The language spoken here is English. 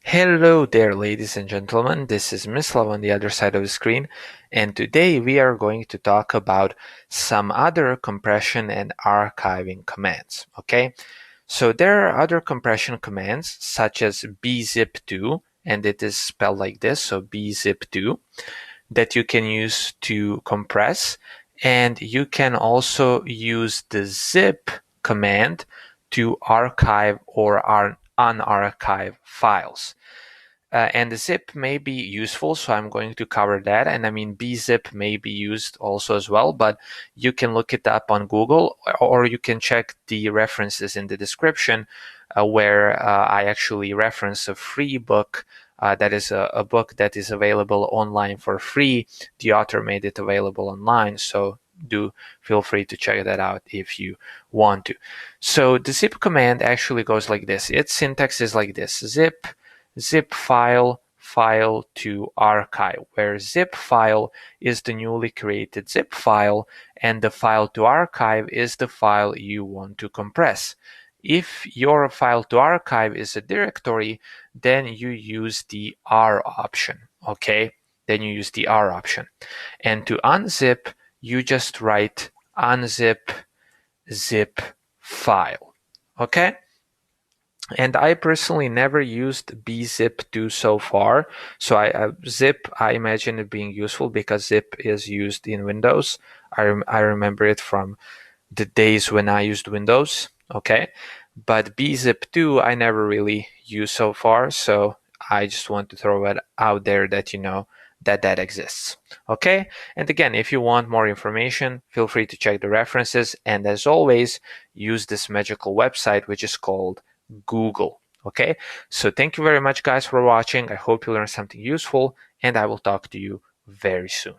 Hello there, ladies and gentlemen. This is Mislav on the other side of the screen, and today we are going to talk about some other compression and archiving commands. Okay, so there are other compression commands such as bzip2, and it is spelled like this, so bzip2, that you can use to compress, and you can also use the zip command to archive or unarchive files. And the zip may be useful, so I'm going to cover that. And I mean, bzip may be used also as well, but you can look it up on Google, or you can check the references in the description where I actually reference a free book. That is a book that is available online for free. The author made it available online, so do feel free to check that out if you want to. So the zip command actually goes like this. Its syntax is like this: zip file to archive, where zip file is the newly created zip file and the file to archive is the file you want to compress. If your file to archive is a directory, then you use the R option, okay? Then you use the R option. And to unzip, you just write unzip zip file, okay? And I personally never used Bzip2 so far. So Zip, I imagine it being useful because Zip is used in Windows. I remember it from the days when I used Windows. Okay. But Bzip2, I never really used so far. So I just want to throw it out there that you know that exists. Okay. And again, if you want more information, feel free to check the references. And as always, use this magical website, which is called Google. Okay, so thank you very much, guys, for watching. I hope you learned something useful, and I will talk to you very soon.